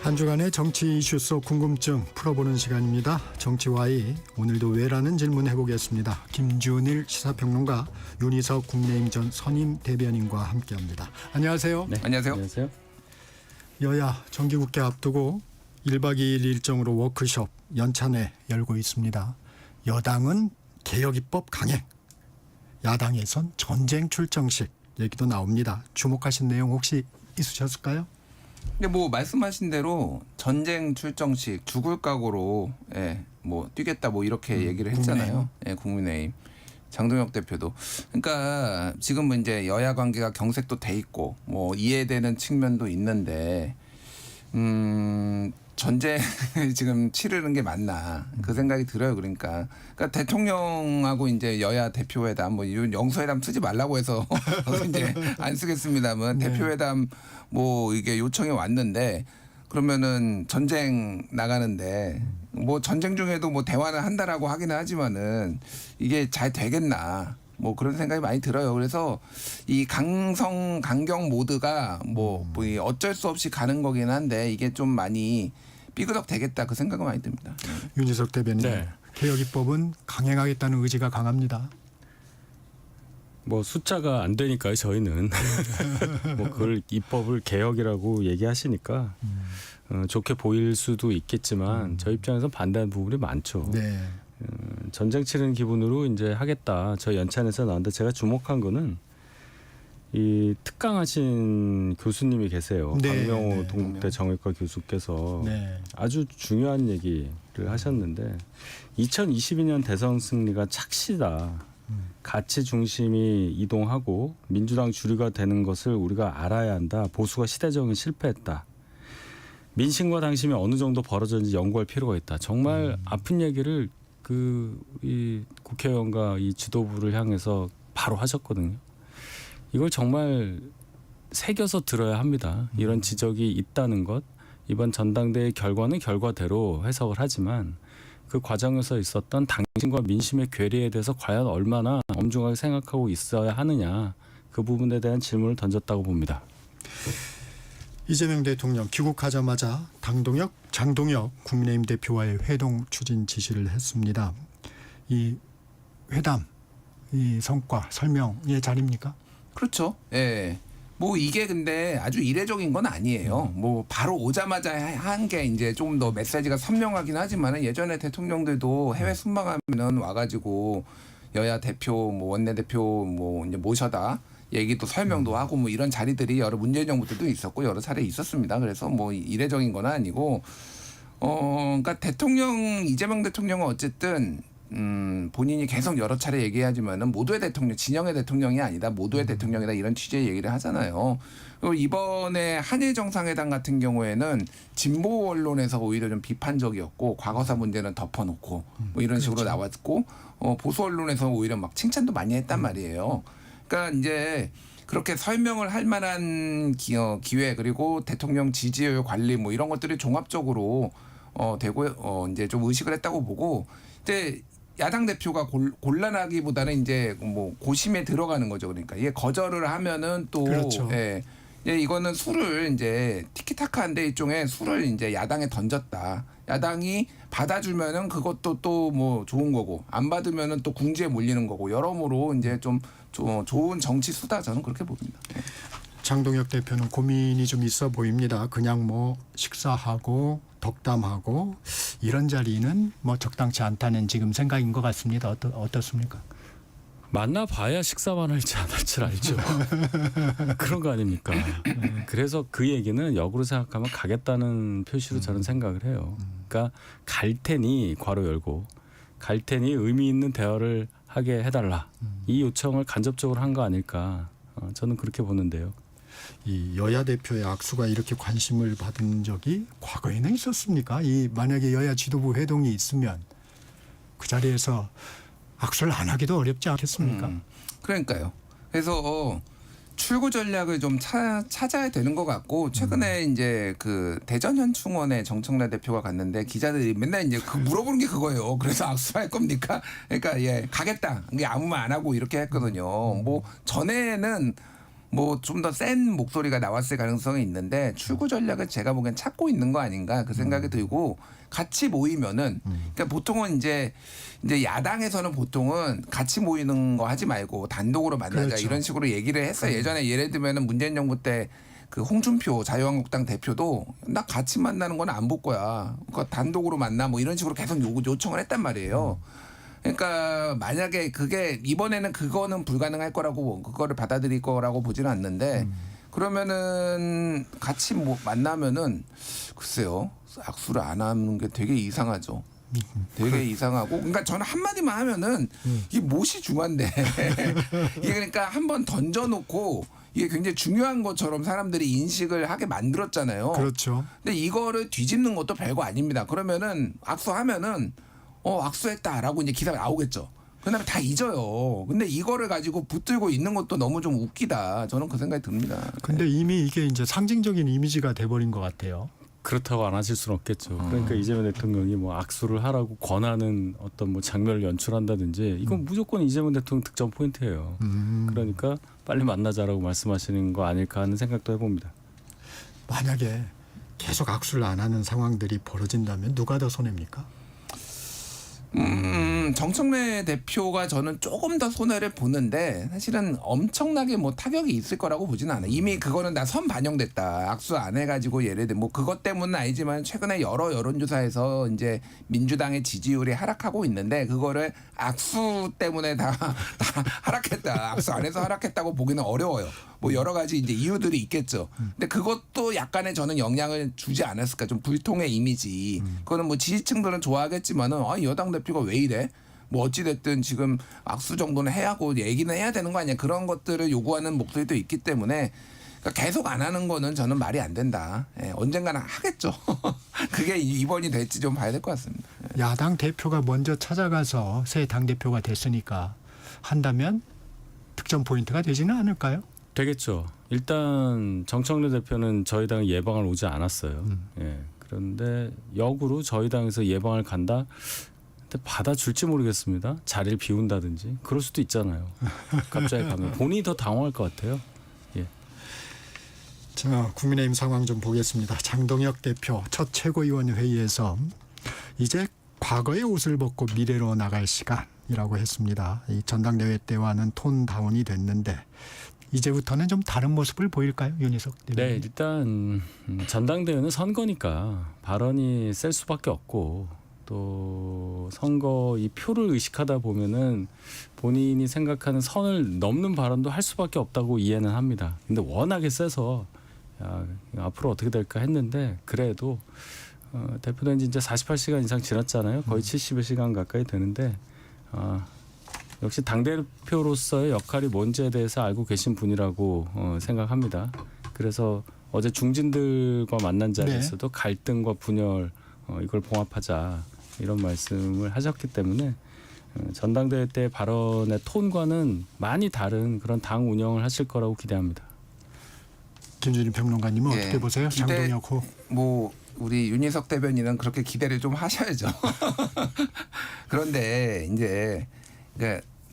한 주간의 정치 이슈 속 궁금증 풀어보는 시간입니다. 정치와이 오늘도 왜라는 질문 해보겠습니다. 김준일 시사평론가, 윤희석 국민의힘 전 선임 대변인과 함께합니다. 안녕하세요. 네, 안녕하세요. 안녕하세요. 여야 정기국회 앞두고 1박 2일 일정으로 워크숍 연찬회 열고 있습니다. 여당은 개혁입법 강행, 야당에선 전쟁 출정식 얘기도 나옵니다. 주목하신 내용 혹시 있으셨을까요? 근데 뭐 말씀하신 대로 전쟁 출정식 죽을 각오로 뭐 뛰겠다 뭐 이렇게 얘기를 했잖아요. 국민의힘 장동혁 대표도. 그러니까 지금 뭐 이제 여야 관계가 경색도 돼 있고 뭐 이해되는 측면도 있는데 전쟁을 지금 치르는 게 맞나 그 생각이 들어요. 그러니까 대통령하고 이제 여야 대표회담 뭐 이런 영수회담 쓰지 말라고 해서 이제 안 쓰겠습니다만 대표회담 뭐 이게 요청이 왔는데 그러면은 전쟁 나가는데 뭐 전쟁 중에도 뭐 대화를 한다라고 하기는 하지만은 이게 잘 되겠나 뭐 그런 생각이 많이 들어요. 그래서 이 강경 모드가 뭐 어쩔 수 없이 가는 거긴 한데 이게 좀 많이 삐그덕 되겠다 그 생각은 많이 듭니다. 윤희석 대변인, 네. 개혁입법은 강행하겠다는 의지가 강합니다. 뭐 숫자가 안 되니까요. 저희는 뭐 그걸 입법을 개혁이라고 얘기하시니까 좋게 보일 수도 있겠지만 저희 입장에서 반대하는 부분이 많죠. 네. 전쟁 치르는 기분으로 이제 하겠다. 저 연찬에서 나왔는데 제가 주목한 거는 이 특강하신 교수님이 계세요. 네, 박명호 네. 동국대 정외과 교수께서 네. 아주 중요한 얘기를 하셨는데 2022년 대선 승리가 착시다. 가치 중심이 이동하고 민주당 주류가 되는 것을 우리가 알아야 한다. 보수가 시대적인 실패했다. 민심과 당심이 어느 정도 벌어졌는지 연구할 필요가 있다. 정말 아픈 얘기를 이 국회의원과 이 지도부를 향해서 바로 하셨거든요. 이걸 정말 새겨서 들어야 합니다. 이런 지적이 있다는 것. 이번 전당대회 결과는 결과대로 해석을 하지만 그 과정에서 있었던 당신과 민심의 괴리에 대해서 과연 얼마나 엄중하게 생각하고 있어야 하느냐. 그 부분에 대한 질문을 던졌다고 봅니다. 이재명 대통령 귀국하자마자 장동혁 국민의힘 대표와의 회동 추진 지시를 했습니다. 이 회담, 이 성과 설명의 자리입니까? 그렇죠. 예. 뭐 이게 근데 아주 이례적인 건 아니에요. 뭐 바로 오자마자 한 게 이제 조금 더 메시지가 선명하긴 하지만 예전에 대통령들도 해외 순방하면은 와가지고 여야 대표, 뭐 원내대표 뭐 이제 모셔다 얘기도 설명도 하고 뭐 이런 자리들이 여러 문재인 정부 때도 있었고 여러 차례 있었습니다. 그래서 뭐 이례적인 건 아니고 그러니까 이재명 대통령은 어쨌든 본인이 계속 여러 차례 얘기하지만은 모두의 대통령, 진영의 대통령이 아니다, 모두의 대통령이다 이런 취지의 얘기를 하잖아요. 그리고 이번에 한일 정상회담 같은 경우에는 진보 언론에서 오히려 좀 비판적이었고 과거사 문제는 덮어놓고 뭐 이런 식으로 나왔고 보수 언론에서 오히려 막 칭찬도 많이 했단 말이에요. 그러니까 이제 그렇게 설명을 할 만한 기회 그리고 대통령 지지율 관리 뭐 이런 것들이 종합적으로 되고 이제 좀 의식을 했다고 보고 이제 야당 대표가 곤란하기보다는 이제 뭐 고심에 들어가는 거죠. 그러니까 이게 거절을 하면은 또 그렇죠. 이거는 수를 이제 티키타카한데 일종의 수를 이제 야당에 던졌다. 야당이 받아주면은 그것도 또 뭐 좋은 거고 안 받으면은 또 궁지에 몰리는 거고 여러모로 이제 좀 좋은 정치 수다 저는 그렇게 봅니다. 장동혁 대표는 고민이 좀 있어 보입니다. 그냥 뭐 식사하고 덕담하고 이런 자리는 뭐 적당치 않다는 지금 생각인 것 같습니다. 어떻습니까? 만나봐야 식사만 할지 안 할지 알죠. 그런 거 아닙니까? 그래서 그 얘기는 역으로 생각하면 가겠다는 표시로 저는 생각을 해요. 그러니까 갈 테니 괄호 열고 갈 테니 의미 있는 대화를 하게 해달라. 이 요청을 간접적으로 한 거 아닐까. 저는 그렇게 보는데요. 이 여야 대표의 악수가 이렇게 관심을 받은 적이 과거에는 있었습니까? 만약에 여야 지도부 회동이 있으면 그 자리에서 악수를 안 하기도 어렵지 않겠습니까? 그러니까요. 그래서 출구 전략을 좀 찾아야 되는 것 같고 최근에 이제 그 대전 현충원에 정청래 대표가 갔는데 기자들이 맨날 이제 물어보는 게 그거예요. 그래서 악수할 겁니까? 그러니까 가겠다. 이게 아무 말 안 하고 이렇게 했거든요. 뭐 전에는 뭐 좀 더 센 목소리가 나왔을 가능성이 있는데 출구 전략을 제가 보기엔 찾고 있는 거 아닌가 그 생각이 들고 같이 모이면은 그러니까 보통은 이제 야당에서는 보통은 같이 모이는 거 하지 말고 단독으로 만나자 그렇죠. 이런 식으로 얘기를 했어요. 예전에 예를 들면은 문재인 정부 때 그 홍준표 자유한국당 대표도 나 같이 만나는 건 안 볼 거야. 그러니까 단독으로 만나 뭐 이런 식으로 계속 요청을 했단 말이에요. 그러니까 만약에 그게 이번에는 그거는 불가능할 거라고 그거를 받아들일 거라고 보지는 않는데 그러면은 같이 뭐 만나면은 글쎄요 악수를 안 하는 게 되게 이상하죠. 되게 이상하고 그러니까 저는 한마디만 하면은 이게 못이 중요한데 이게 그러니까 한번 던져놓고 이게 굉장히 중요한 것처럼 사람들이 인식을 하게 만들었잖아요. 그렇죠. 근데 이거를 뒤집는 것도 별거 아닙니다. 그러면은 악수하면은 악수했다라고 이제 기사가 나오겠죠. 그다음에 다 잊어요. 근데 이거를 가지고 붙들고 있는 것도 너무 좀 웃기다. 저는 그 생각이 듭니다. 근데 이미 이게 이제 상징적인 이미지가 돼버린 것 같아요. 그렇다고 안 하실 수는 없겠죠. 그러니까 이재명 대통령이 뭐 악수를 하라고 권하는 어떤 뭐 장면을 연출한다든지 이건 무조건 이재명 대통령 득점 포인트예요. 그러니까 빨리 만나자라고 말씀하시는 거 아닐까 하는 생각도 해봅니다. 만약에 계속 악수를 안 하는 상황들이 벌어진다면 누가 더 손해입니까? 정청래 대표가 저는 조금 더 손해를 보는데 사실은 엄청나게 뭐 타격이 있을 거라고 보지는 않아요. 이미 그거는 다 선 반영됐다. 악수 안 해가지고 예를 들면 뭐 그것 때문은 아니지만 최근에 여러 여론조사에서 이제 민주당의 지지율이 하락하고 있는데 그거를 악수 때문에 다 하락했다. 악수 안 해서 하락했다고 보기는 어려워요. 뭐 여러 가지 이제 이유들이 있겠죠. 근데 그것도 약간의 저는 영향을 주지 않았을까. 좀 불통의 이미지. 그거는 뭐 지지층들은 좋아하겠지만은 여당 대표가 왜 이래? 뭐 어찌됐든 지금 악수 정도는 해야 하고 얘기는 해야 되는 거 아니야. 그런 것들을 요구하는 목소리도 있기 때문에 그러니까 계속 안 하는 거는 저는 말이 안 된다. 언젠가는 하겠죠. 그게 이번이 될지 좀 봐야 될 것 같습니다. 야당 대표가 먼저 찾아가서 새 당대표가 됐으니까 한다면 득점 포인트가 되지는 않을까요? 되겠죠. 일단 정청래 대표는 저희 당에 예방을 오지 않았어요. 예. 그런데 역으로 저희 당에서 예방을 간다. 근데 받아줄지 모르겠습니다. 자리를 비운다든지 그럴 수도 있잖아요. 갑자기 가면 본인이 더 당황할 것 같아요. 예. 자, 국민의힘 상황 좀 보겠습니다. 장동혁 대표 첫 최고위원 회의에서 이제 과거의 옷을 벗고 미래로 나갈 시간이라고 했습니다. 이 전당대회 때와는 톤 다운이 됐는데 이제부터는 좀 다른 모습을 보일까요, 윤희석 대변인? 네, 일단 전당대회는 선거니까 발언이 셀 수밖에 없고 또 선거 이 표를 의식하다 보면은 본인이 생각하는 선을 넘는 발언도 할 수밖에 없다고 이해는 합니다. 근데 워낙에 세서 앞으로 어떻게 될까 했는데 그래도 대표된 지 이제 48시간 이상 지났잖아요. 거의 70여 시간 가까이 되는데 역시 당대표로서의 역할이 뭔지에 대해서 알고 계신 분이라고 생각합니다. 그래서 어제 중진들과 만난 자리에서도 갈등과 분열 이걸 봉합하자 이런 말씀을 하셨기 때문에 전당대회 때 발언의 톤과는 많이 다른 그런 당 운영을 하실 거라고 기대합니다. 김준일 평론가님은 어떻게 보세요? 장동혁 호. 뭐 우리 윤희석 대변인은 그렇게 기대를 좀 하셔야죠. 그런데 이제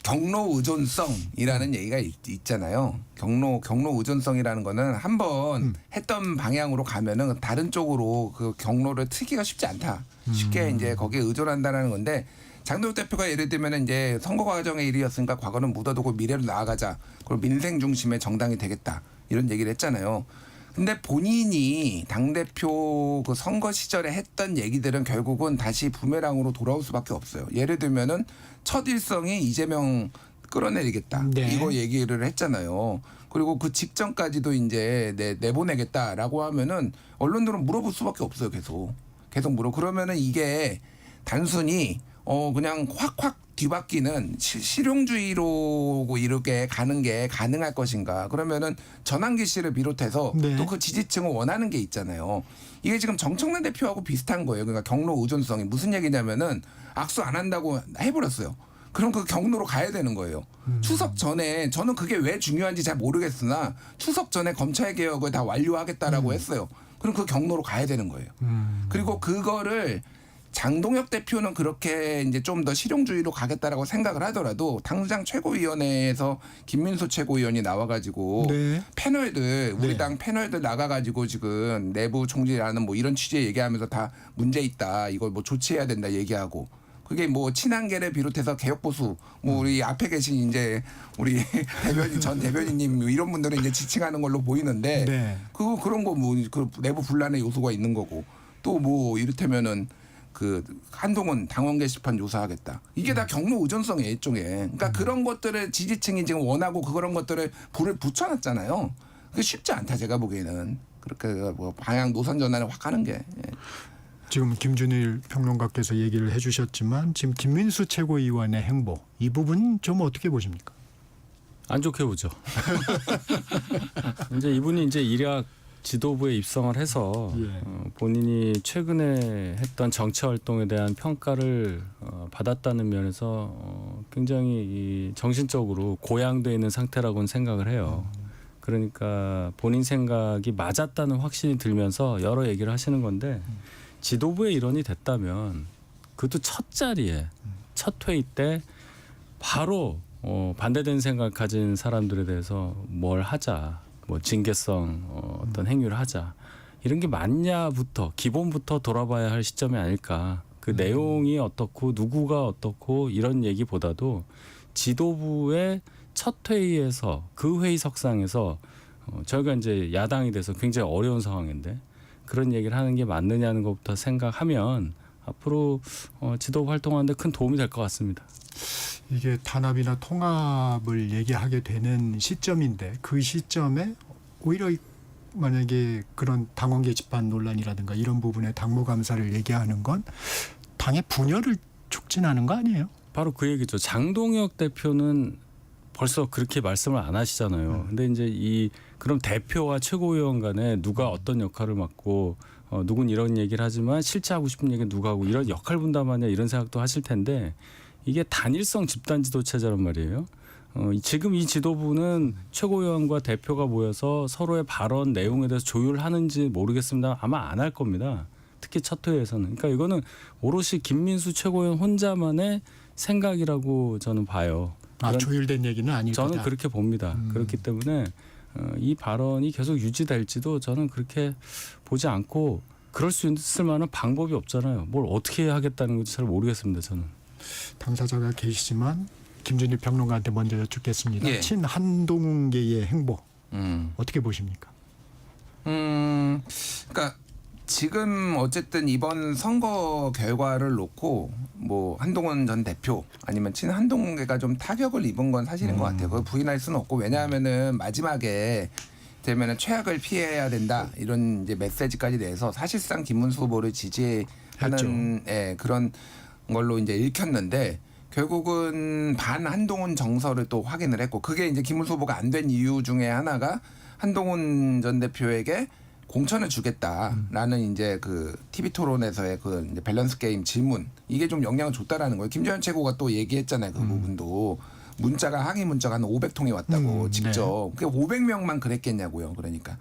경로 의존성이라는 얘기가 있잖아요. 경로 의존성이라는 거는 한번 했던 방향으로 가면은 다른 쪽으로 그 경로를 트기가 쉽지 않다. 쉽게 이제 거기에 의존한다는 건데 장동혁 대표가 예를 들면 이제 선거 과정의 일이었으니까 과거는 묻어두고 미래로 나아가자. 그리고 민생 중심의 정당이 되겠다. 이런 얘기를 했잖아요. 근데 본인이 당대표 그 선거 시절에 했던 얘기들은 결국은 다시 부메랑으로 돌아올 수밖에 없어요. 예를 들면은 첫 일성이 이재명 끌어내리겠다. 네. 이거 얘기를 했잖아요. 그리고 그 직전까지도 이제 내보내겠다라고 하면은 언론들은 물어볼 수밖에 없어요. 계속 물어. 그러면은 이게 단순히 그냥 확 뒤바뀌는 실용주의로 이렇게 가는 게 가능할 것인가. 그러면은 전환기 씨를 비롯해서 또 그 지지층을 원하는 게 있잖아요. 이게 지금 정청래 대표하고 비슷한 거예요. 그러니까 경로 의존성이 무슨 얘기냐면은 악수 안 한다고 해버렸어요. 그럼 그 경로로 가야 되는 거예요. 추석 전에 저는 그게 왜 중요한지 잘 모르겠으나 추석 전에 검찰 개혁을 다 완료하겠다라고 했어요. 그럼 그 경로로 가야 되는 거예요. 그리고 그거를 장동혁 대표는 그렇게 이제 좀 더 실용주의로 가겠다라고 생각을 하더라도 당장 최고위원회에서 김민수 최고위원이 나와가지고 네. 패널들 우리 네. 당 패널들 나가가지고 지금 내부 총질하는 뭐 이런 취지의 얘기하면서 다 문제 있다 이거 뭐 조치해야 된다 얘기하고 그게 뭐 친한계를 비롯해서 개혁보수 뭐 우리 앞에 계신 이제 우리 대변인 전 대변인님 뭐 이런 분들은 이제 지칭하는 걸로 보이는데 네. 그런 거 뭐 그 내부 분란의 요소가 있는 거고 또 뭐 이를테면은 그 한동훈 당원 게시판 조사하겠다. 이게 다 경로 의존성이에요, 일종의. 그러니까 그런 것들을 지지층이 지금 원하고 그런 것들을 불을 붙여놨잖아요. 그게 쉽지 않다 제가 보기에는. 그렇게 뭐 방향 노선 전환을 확 하는 게. 예. 지금 김준일 평론가께서 얘기를 해주셨지만 지금 김민수 최고위원의 행보 이 부분 좀 어떻게 보십니까? 안 좋게 보죠. 이제 이분이 이제 일약 지도부에 입성을 해서 예. 본인이 최근에 했던 정치 활동에 대한 평가를 받았다는 면에서 굉장히 이 정신적으로 고양돼 있는 상태라고는 생각을 해요. 그러니까 본인 생각이 맞았다는 확신이 들면서 여러 얘기를 하시는 건데 지도부의 일원이 됐다면 그것도 첫 자리에 첫 회의 때 바로 반대되는 생각을 가진 사람들에 대해서 뭘 하자. 뭐 징계성 어떤 행위를 하자 이런 게 맞냐부터 기본부터 돌아봐야 할 시점이 아닐까. 그 내용이 어떻고 누구가 어떻고 이런 얘기보다도 지도부의 첫 회의에서 그 회의석상에서 저희가 이제 야당이 돼서 굉장히 어려운 상황인데 그런 얘기를 하는 게 맞느냐는 것부터 생각하면 앞으로 지도부 활동하는데 큰 도움이 될 것 같습니다. 이게 단합이나 통합을 얘기하게 되는 시점인데 그 시점에 오히려 만약에 그런 당원 게시판 논란이라든가 이런 부분에 당무 감사를 얘기하는 건 당의 분열을 촉진하는 거 아니에요? 바로 그 얘기죠. 장동혁 대표는 벌써 그렇게 말씀을 안 하시잖아요. 근데 이제 그럼 대표와 최고위원 간에 누가 어떤 역할을 맡고 누군 이런 얘기를 하지만 실제 하고 싶은 얘기는 누가 하고 이런 역할 분담하냐 이런 생각도 하실 텐데 이게 단일성 집단 지도 체제란 말이에요. 지금 이 지도부는 최고위원과 대표가 모여서 서로의 발언 내용에 대해서 조율하는지 모르겠습니다. 아마 안 할 겁니다. 특히 첫 회에서는. 그러니까 이거는 오롯이 김민수 최고위원 혼자만의 생각이라고 저는 봐요. 조율된 얘기는 아닐 거다. 저는 그렇게 봅니다. 그렇기 때문에 이 발언이 계속 유지될지도 저는 그렇게 보지 않고 그럴 수 있을 만한 방법이 없잖아요. 뭘 어떻게 하겠다는 건지 잘 모르겠습니다. 저는. 당사자가 계시지만 김준일 평론가한테 먼저 여쭙겠습니다. 예. 친한동훈계의 행보 어떻게 보십니까? 그러니까 지금 어쨌든 이번 선거 결과를 놓고 뭐 한동훈 전 대표 아니면 친한동훈계가 좀 타격을 입은 건 사실인 것 같아요. 그걸 부인할 수는 없고 왜냐하면은 마지막에 되면은 최악을 피해야 된다 이런 이제 메시지까지 내서 사실상 김문수 후보를 지지하는 그런 걸로 이제 읽혔는데 결국은 반 한동훈 정서를 또 확인을 했고 그게 이제 김문수 후보가 안 된 이유 중에 하나가 한동훈 전 대표에게 공천을 주겠다라는 이제 그 TV 토론에서의 그 이제 밸런스 게임 질문 이게 좀 영향을 줬다라는 거예요. 김재현 최고가 또 얘기했잖아요. 그 부분도 문자가 항의 문자가 한 500통이 왔다고 직접. 그게 500명만 그랬겠냐고요. 그러니까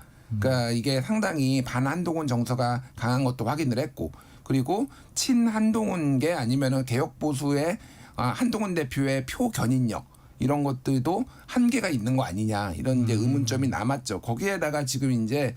이게 상당히 반 한동훈 정서가 강한 것도 확인을 했고 그리고 친한동훈계 아니면은 개혁 보수의 한동훈 대표의 표 견인력 이런 것들도 한계가 있는 거 아니냐 이런 이제 의문점이 남았죠. 거기에다가 지금 이제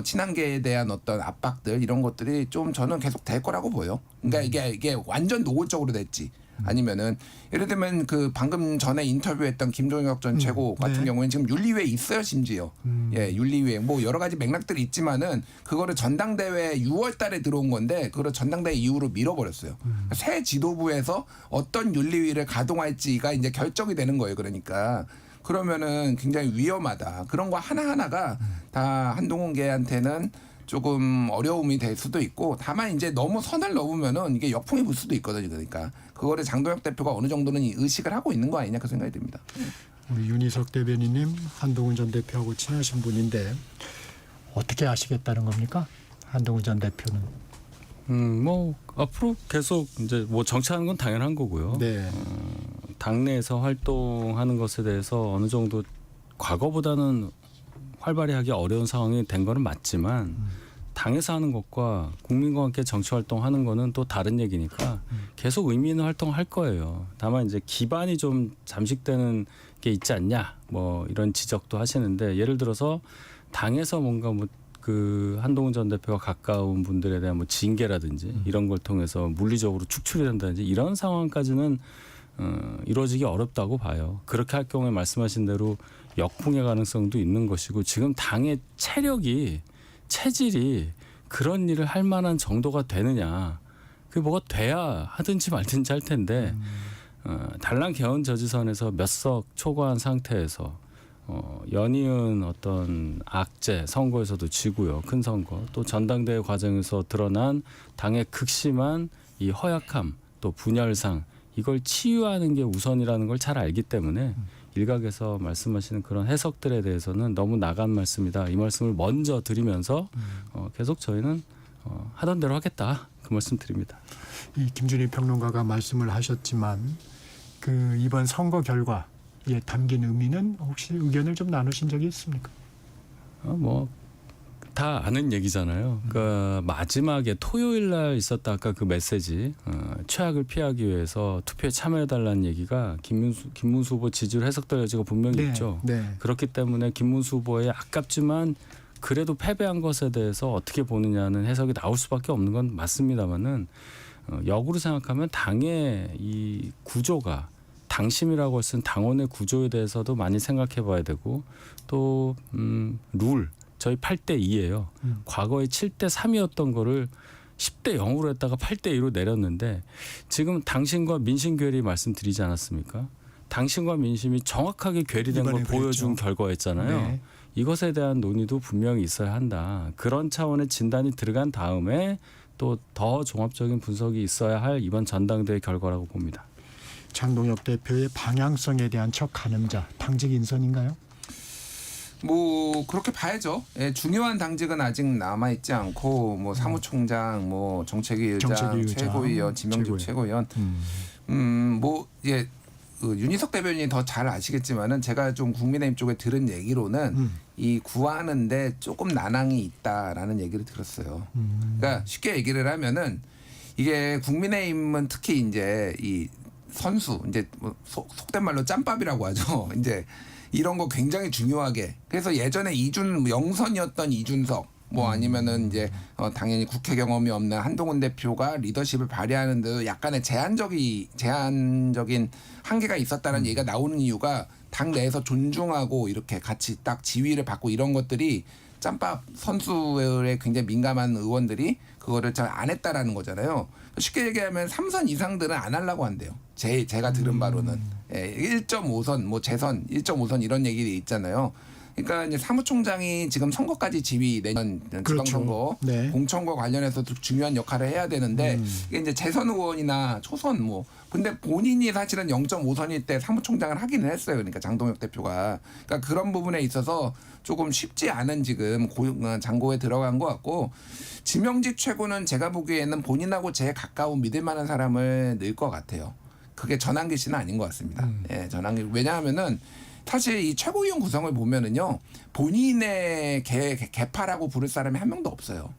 친한계에 대한 어떤 압박들 이런 것들이 좀 저는 계속 될 거라고 보여. 그러니까 이게 완전 노골적으로 됐지. 아니면은 예를 들면 그 방금 전에 인터뷰했던 김종혁 전 최고 같은 경우에는 지금 윤리위에 있어요 심지어. 예, 윤리위에 뭐 여러 가지 맥락들이 있지만은 그거를 전당대회 6월달에 들어온 건데 그거를 전당대회 이후로 밀어버렸어요. 새 지도부에서 어떤 윤리위를 가동할지가 이제 결정이 되는 거예요. 그러니까. 그러면은 굉장히 위험하다. 그런 거 하나하나가 다 한동훈계한테는 조금 어려움이 될 수도 있고 다만 이제 너무 선을 넘으면은 이게 역풍이 불 수도 있거든요. 그러니까 그거를 장동혁 대표가 어느 정도는 의식을 하고 있는 거 아니냐 그 생각이 듭니다. 우리 윤희석 대변인님 한동훈 전 대표하고 친하신 분인데 어떻게 아시겠다는 겁니까? 한동훈 전 대표는. 뭐 앞으로 계속 이제 뭐 정치하는 건 당연한 거고요. 네. 당내에서 활동하는 것에 대해서 어느 정도 과거보다는 활발히 하기 어려운 상황이 된 거는 맞지만 당에서 하는 것과 국민과 함께 정치 활동하는 거는 또 다른 얘기니까 계속 의미 있는 활동할 거예요. 다만 이제 기반이 좀 잠식되는 게 있지 않냐 뭐 이런 지적도 하시는데 예를 들어서 당에서 뭔가 뭐 그 한동훈 전 대표와 가까운 분들에 대한 뭐 징계라든지 이런 걸 통해서 물리적으로 축출이 된다든지 이런 상황까지는 이루어지기 어렵다고 봐요. 그렇게 할 경우에 말씀하신 대로 역풍의 가능성도 있는 것이고 지금 당의 체질이 그런 일을 할 만한 정도가 되느냐. 그게 뭐가 돼야 하든지 말든지 할 텐데 단란 개헌 저지선에서 몇 석 초과한 상태에서 연이은 어떤 악재 선거에서도 지고요. 큰 선거 또 전당대회 과정에서 드러난 당의 극심한 이 허약함 또 분열상 이걸 치유하는 게 우선이라는 걸 잘 알기 때문에 일각에서 말씀하시는 그런 해석들에 대해서는 너무 나간 말씀이다. 이 말씀을 먼저 드리면서 계속 저희는 하던 대로 하겠다. 그 말씀 드립니다. 이 김준일 평론가가 말씀을 하셨지만 그 이번 선거 결과에 담긴 의미는 혹시 의견을 좀 나누신 적이 있습니까? 뭐 다 아는 얘기잖아요. 그러니까 마지막에 토요일 날 있었다 아까 그 메시지 최악을 피하기 위해서 투표에 참여해달라는 얘기가 김문수 후보 지지율 해석될 여지가 분명히 있죠. 네. 그렇기 때문에 김문수 후보의 아깝지만 그래도 패배한 것에 대해서 어떻게 보느냐는 해석이 나올 수밖에 없는 건 맞습니다만은 역으로 생각하면 당의 이 구조가 당심이라고 쓴 당원의 구조에 대해서도 많이 생각해 봐야 되고 또 룰 저희 8대 2예요. 과거에 7대 3이었던 거를 10대 0으로 했다가 8대 2로 내렸는데 지금 당신과 민심 괴리 말씀드리지 않았습니까? 당신과 민심이 정확하게 괴리된 걸 보여준 결과였잖아요. 네. 이것에 대한 논의도 분명히 있어야 한다. 그런 차원의 진단이 들어간 다음에 또 더 종합적인 분석이 있어야 할 이번 전당대회 결과라고 봅니다. 장동혁 대표의 방향성에 대한 첫 가늠자 당직 인선인가요? 뭐 그렇게 봐야죠. 예, 중요한 당직은 아직 남아 있지 않고 뭐 사무총장, 뭐 정책위 의장, 최고위원, 지명직 최고위원. 뭐 예. 윤희석 대변인이 더 잘 아시겠지만은 제가 좀 국민의힘 쪽에 들은 얘기로는 이 구하는데 조금 난항이 있다라는 얘기를 들었어요. 그러니까 쉽게 얘기를 하면은 이게 국민의힘은 특히 이제 이 선수 이제 뭐 속된 말로 짬밥이라고 하죠. 이제 이런 거 굉장히 중요하게. 그래서 예전에 영선이었던 이준석 뭐 아니면은 이제 당연히 국회 경험이 없는 한동훈 대표가 리더십을 발휘하는 데 약간의 제한적인 한계가 있었다는 얘기가 나오는 이유가 당 내에서 존중하고 이렇게 같이 딱 지위를 받고 이런 것들이 짬밥 선수에 굉장히 민감한 의원들이 그거를 잘 안 했다라는 거잖아요. 쉽게 얘기하면 3선 이상들은 안 하려고 한대요. 제가 들은 바로는 1.5선 뭐 재선 1.5선 이런 얘기들이 있잖아요. 그러니까 이제 사무총장이 지금 선거까지 지휘 내년 지방선거 네. 공천과 관련해서 중요한 역할을 해야 되는데 이게 이제 재선 의원이나 초선 뭐 근데 본인이 사실은 0.5선일 때 사무총장을 하기는 했어요. 그러니까 장동혁 대표가 그러니까 그런 부분에 있어서 조금 쉽지 않은 지금 장고에 들어간 것 같고 지명직 최고는 제가 보기에는 본인하고 제일 가까운 믿을 만한 사람을 넣을 것 같아요. 그게 전한기 씨는 아닌 것 같습니다. 예, 전한기 왜냐하면은. 사실 이 최고위원 구성을 보면은요 본인의 개파라고 부를 사람이 한 명도 없어요.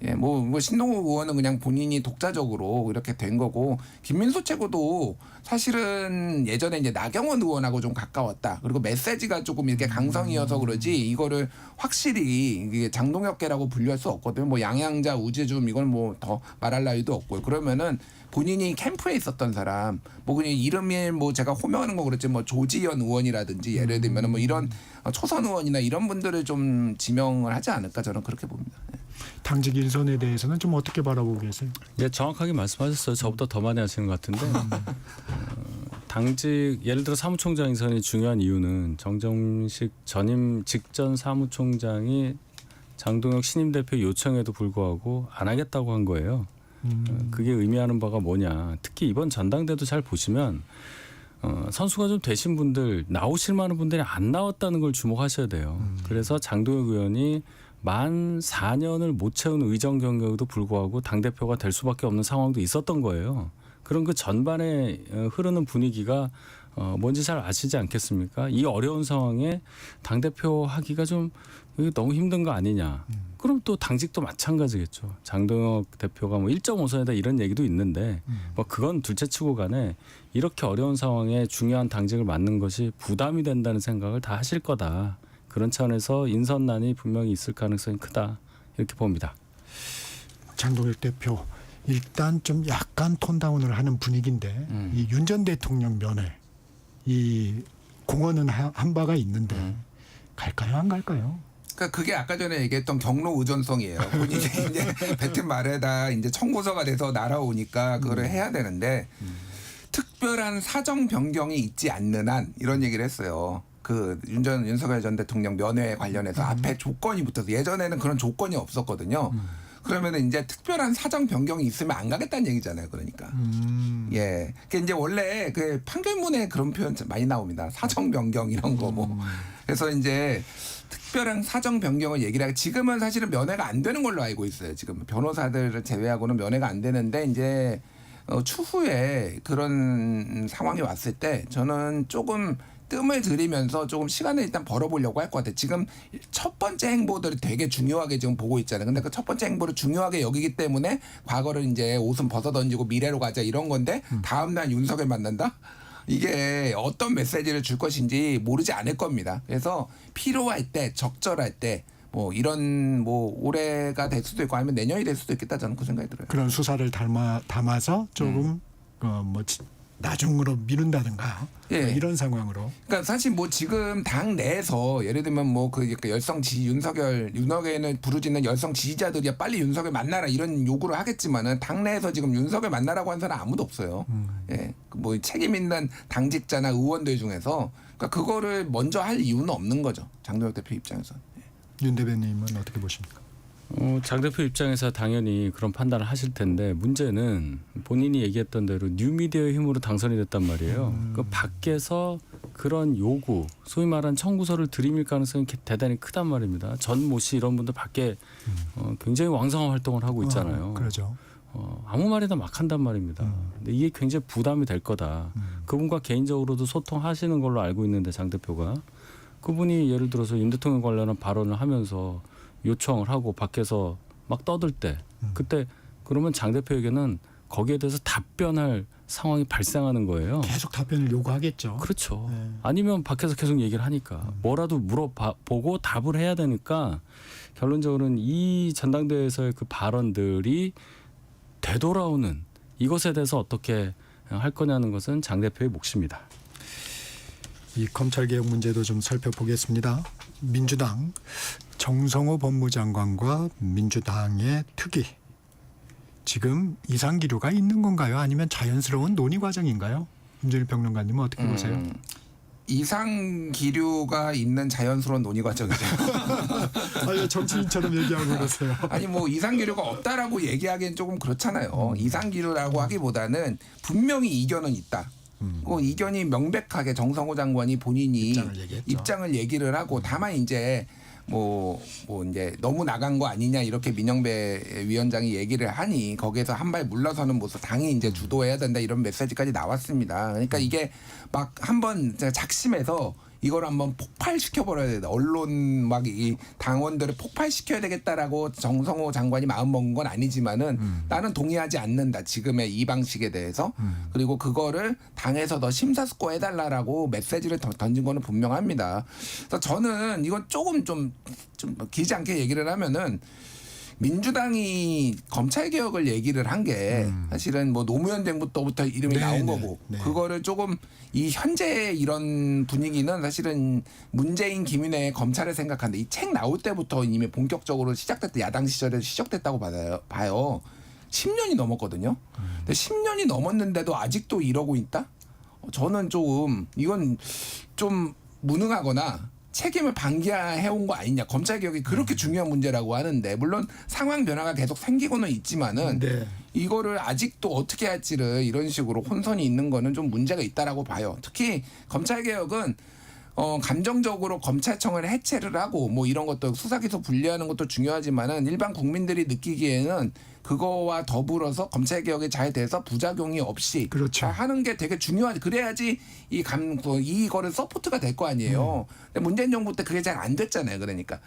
예, 뭐 신동욱 의원은 그냥 본인이 독자적으로 이렇게 된 거고 김민수 최고도 사실은 예전에 이제 나경원 의원하고 좀 가까웠다. 그리고 메시지가 조금 이렇게 강성이어서 그러지 이거를 확실히 이게 장동혁계라고 분류할 수 없거든요. 뭐 양양자, 우재줌 이걸 뭐 더 말할 나위도 없고 그러면은 본인이 캠프에 있었던 사람, 뭐 그냥 이름이 뭐 제가 호명하는 거 그렇지 뭐 조지현 의원이라든지 예를 들면 뭐 이런 초선 의원이나 이런 분들을 좀 지명을 하지 않을까 저는 그렇게 봅니다. 네. 당직 인선에 대해서는 좀 어떻게 바라보고 계세요? 예, 정확하게 말씀하셨어요. 저보다 더 많이 하시는 것 같은데 당직 예를 들어 사무총장 인선이 중요한 이유는 정정식 전임 직전 사무총장이 장동혁 신임 대표 요청에도 불구하고 안 하겠다고 한 거예요. 그게 의미하는 바가 뭐냐. 특히 이번 전당대도 잘 보시면 선수가 좀 되신 분들 나오실 만한 분들이 안 나왔다는 걸 주목하셔야 돼요. 그래서 장동혁 의원이 만 4년을 못 채운 의정 경력에도 불구하고 당대표가 될 수밖에 없는 상황도 있었던 거예요. 그런 그 전반에 흐르는 분위기가 뭔지 잘 아시지 않겠습니까? 이 어려운 상황에 당대표 하기가 좀 너무 힘든 거 아니냐. 그럼 또 당직도 마찬가지겠죠. 장동혁 대표가 뭐 1.5선이다 이런 얘기도 있는데 뭐 그건 둘째치고 간에 이렇게 어려운 상황에 중요한 당직을 맡는 것이 부담이 된다는 생각을 다 하실 거다. 그런 차원에서 인선난이 분명히 있을 가능성이 크다. 이렇게 봅니다. 장동혁 대표 일단 좀 약간 톤다운을 하는 분위기인데 이 윤 전 대통령 면회 이 공언은 한 바가 있는데 갈까요 안 갈까요? 그러니까 그게 아까 전에 얘기했던 경로 의존성이에요. 본인이 이제 뱉은 말에다 이제 청구서가 돼서 날아오니까 그거를 해야 되는데 특별한 사정 변경이 있지 않는 한 이런 얘기를 했어요. 그 윤석열 전 대통령 면회 관련해서 앞에 조건이 붙어서 예전에는 그런 조건이 없었거든요. 그러면은 이제 특별한 사정 변경이 있으면 안 가겠다는 얘기잖아요. 그러니까. 예. 그 이제 원래 그 판결문에 그런 표현 많이 나옵니다. 사정 변경 이런 거 뭐. 그래서 이제 특별한 사정 변경을 얘기를 하고 지금은 사실은 면회가 안 되는 걸로 알고 있어요. 지금 변호사들을 제외하고는 면회가 안 되는데 이제 추후에 그런 상황이 왔을 때 저는 조금 뜸을 들이면서 조금 시간을 일단 벌어보려고 할 것 같아요. 지금 첫 번째 행보들이 되게 중요하게 지금 보고 있잖아요. 근데 그 첫 번째 행보를 중요하게 여기기 때문에 과거를 이제 옷은 벗어 던지고 미래로 가자 이런 건데 다음날 윤석열 만난다? 이게 어떤 메시지를 줄 것인지 모르지 않을 겁니다. 그래서 필요할 때, 적절할 때, 뭐 이런 뭐 올해가 될 수도 있고 아니면 내년이 될 수도 있겠다 저는 그 생각이 들어요. 그런 수사를 담아서 조금 뭐 나중으로 미룬다든가 예. 이런 상황으로. 그러니까 사실 뭐 지금 당 내에서 예를 들면 뭐 그 열성 지지 윤석열을 부르짖는 열성 지지자들이 빨리 윤석열 만나라 이런 요구를 하겠지만은 당 내에서 지금 윤석열 만나라고 한 사람 아무도 없어요. 예, 뭐 책임 있는 당직자나 의원들 중에서 그러니까 그거를 먼저 할 이유는 없는 거죠. 장동혁 대표 입장에서. 윤 대변인은 어떻게 보십니까? 장 대표 입장에서 당연히 그런 판단을 하실 텐데 문제는 본인이 얘기했던 대로 뉴미디어의 힘으로 당선이 됐단 말이에요. 그 밖에서 그런 요구, 소위 말한 청구서를 들이밀 가능성이 대단히 크단 말입니다. 전 모 씨 이런 분들 밖에 굉장히 왕성한 활동을 하고 있잖아요. 그러죠. 아무 말이나 막 한단 말입니다. 근데 이게 굉장히 부담이 될 거다. 그분과 개인적으로도 소통하시는 걸로 알고 있는데 장 대표가 그분이 예를 들어서 윤 대통령 관련한 발언을 하면서 요청을 하고 밖에서 막 떠들 때 그때 그러면 장 대표에게는 거기에 대해서 답변할 상황이 발생하는 거예요. 계속 답변을 요구하겠죠. 그렇죠. 네. 아니면 밖에서 계속 얘기를 하니까 뭐라도 물어보고 답을 해야 되니까 결론적으로는 이 전당대회에서의 그 발언들이 되돌아오는 이것에 대해서 어떻게 할 거냐는 것은 장 대표의 몫입니다. 이 검찰개혁 문제도 좀 살펴보겠습니다. 민주당 정성호 법무장관과 민주당의 특위 지금 이상 기류가 있는 건가요? 아니면 자연스러운 논의 과정인가요? 김준일 평론가님은 어떻게 보세요? 이상 기류가 있는 자연스러운 논의 과정이죠. 정치인처럼 얘기하고 그러세요. 아니 뭐 이상 기류가 없다라고 얘기하기엔 조금 그렇잖아요. 이상 기류라고 하기보다는 분명히 이견은 있다. 그 이견이 명백하게 정성호 장관이 본인이 입장을 얘기를 하고 다만 이제 뭐 이제 너무 나간 거 아니냐 이렇게 민영배 위원장이 얘기를 하니 거기에서 한 발 물러서는 모습 당이 이제 주도해야 된다 이런 메시지까지 나왔습니다. 그러니까 이게 막 한번 작심해서 이걸 한번 폭발시켜 버려야 된다. 언론 막 이 당원들을 폭발시켜야 되겠다라고 정성호 장관이 마음 먹은 건 아니지만은 나는 동의하지 않는다. 지금의 이 방식에 대해서. 그리고 그거를 당에서 더 심사숙고해달라고 메시지를 던진 거는 분명합니다. 그래서 저는 이건 조금 좀 길지 않게 얘기를 하면은 민주당이 검찰 개혁을 얘기를 한 게 사실은 뭐 노무현 정부부터 이름이 나온 거고 그거를 조금 이 현재 이런 분위기는 사실은 문재인 김윤혜의 검찰을 생각하는데 이 책 나올 때부터 이미 본격적으로 시작됐다 야당 시절에 시작됐다고 봐요. 10년이 넘었거든요. 근데 10년이 넘었는데도 아직도 이러고 있다? 저는 좀 이건 좀 무능하거나 책임을 방기해온 거 아니냐. 검찰개혁이 그렇게 중요한 문제라고 하는데 물론 상황 변화가 계속 생기고는 있지만은 이거를 아직도 어떻게 할지를 이런 식으로 혼선이 있는 거는 좀 문제가 있다라고 봐요. 특히 검찰개혁은 감정적으로 검찰청을 해체를 하고 뭐 이런 것도 수사기소 분리하는 것도 중요하지만은 일반 국민들이 느끼기에는 그거와 더불어서 검찰 개혁이 잘 돼서 부작용이 없이 그렇죠. 잘 하는 게 되게 중요하지. 그래야지 이거를 서포트가 될 거 아니에요. 근데 문재인 정부 때 그게 잘 안 됐잖아요. 그러니까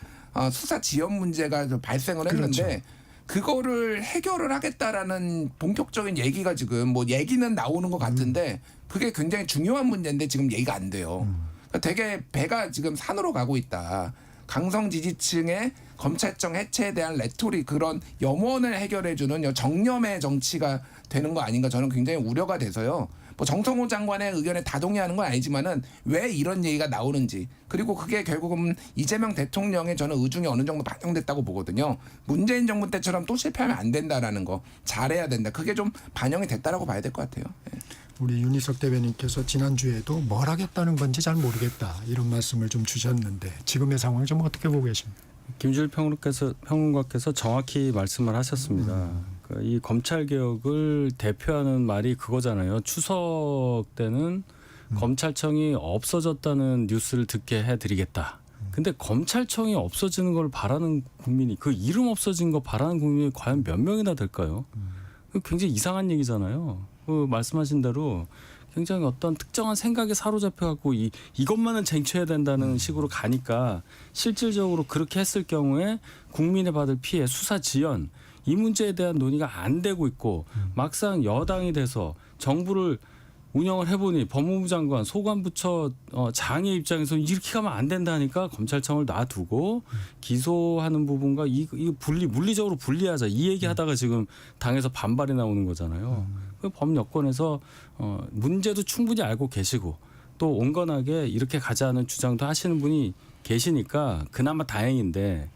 수사 지연 문제가 좀 발생을 했는데. 그렇죠. 그거를 해결을 하겠다라는 본격적인 얘기가 지금 뭐 얘기는 나오는 것 같은데 그게 굉장히 중요한 문제인데 지금 얘기가 안 돼요. 그러니까 되게 배가 지금 산으로 가고 있다. 강성 지지층의 검찰청 해체에 대한 레토릭 그런 염원을 해결해주는 정념의 정치가 되는 거 아닌가 저는 굉장히 우려가 돼서요. 뭐 정성호 장관의 의견에 다 동의하는 건 아니지만은 왜 이런 얘기가 나오는지 그리고 그게 결국은 이재명 대통령의 저는 의중이 어느 정도 반영됐다고 보거든요. 문재인 정부 때처럼 또 실패하면 안 된다라는 거 잘해야 된다. 그게 좀 반영이 됐다라고 봐야 될 것 같아요. 예. 우리 윤희석 대변인께서 지난주에도 뭘 하겠다는 건지 잘 모르겠다 이런 말씀을 좀 주셨는데 지금의 상황 좀 어떻게 보고 계십니까? 김주일 평론가께서 정확히 말씀을 하셨습니다. 그러니까 이 검찰 개혁을 대표하는 말이 그거잖아요. 추석 때는 검찰청이 없어졌다는 뉴스를 듣게 해드리겠다. 근데 검찰청이 없어지는 걸 바라는 국민이 그 이름 없어진 거 바라는 국민이 과연 몇 명이나 될까요? 굉장히 이상한 얘기잖아요. 그 말씀하신 대로 굉장히 어떤 특정한 생각에 사로잡혀 갖고 이것만은 쟁취해야 된다는 식으로 가니까 실질적으로 그렇게 했을 경우에 국민이 받을 피해, 수사 지연 이 문제에 대한 논의가 안 되고 있고 막상 여당이 돼서 정부를 운영을 해보니 법무부 장관, 소관부처 장의 입장에서 이렇게 가면 안 된다니까 검찰청을 놔두고 기소하는 부분과 이 물리적으로 분리하자 이 얘기하다가 지금 당에서 반발이 나오는 거잖아요. 그 법 여건에서 문제도 충분히 알고 계시고 또 온건하게 이렇게 가자는 주장도 하시는 분이 계시니까 그나마 다행인데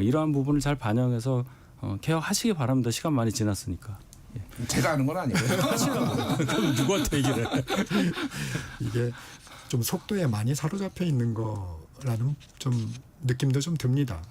이러한 부분을 잘 반영해서 개혁하시기 바랍니다. 시간 많이 지났으니까. 제가 아는 건 아니고요. 그럼 누구한테 얘기를 해? 이게 좀 속도에 많이 사로잡혀 있는 거라는 좀 느낌도 좀 듭니다.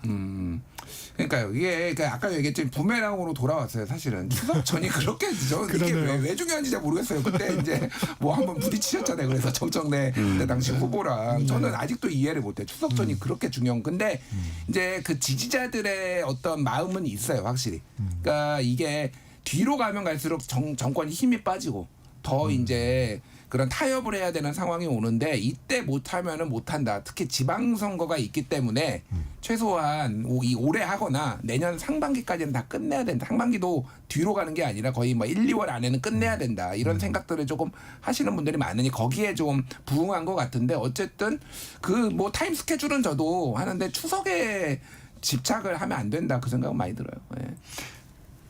그러니까요. 이게 아까 얘기했지만 부메랑으로 돌아왔어요. 사실은 추석 전이 그렇게 저는 이게 왜 중요한지 잘 모르겠어요. 그때 이제 뭐 한번 부딪히셨잖아요. 그래서 정청래 그때 당시 후보랑 저는 아직도 이해를 못해. 추석 전이 그렇게 중요한. 근데 이제 그 지지자들의 어떤 마음은 있어요. 확실히. 그러니까 이게 뒤로 가면 갈수록 정권이 힘이 빠지고 더 이제 그런 타협을 해야 되는 상황이 오는데 이때 못하면은 못한다. 특히 지방선거가 있기 때문에 최소한 올해 하거나 내년 상반기까지는 다 끝내야 된다. 상반기도 뒤로 가는 게 아니라 거의 뭐 1, 2월 안에는 끝내야 된다. 이런 생각들을 조금 하시는 분들이 많으니 거기에 좀 부응한 것 같은데 어쨌든 그 뭐 타임 스케줄은 저도 하는데 추석에 집착을 하면 안 된다. 그 생각은 많이 들어요. 예.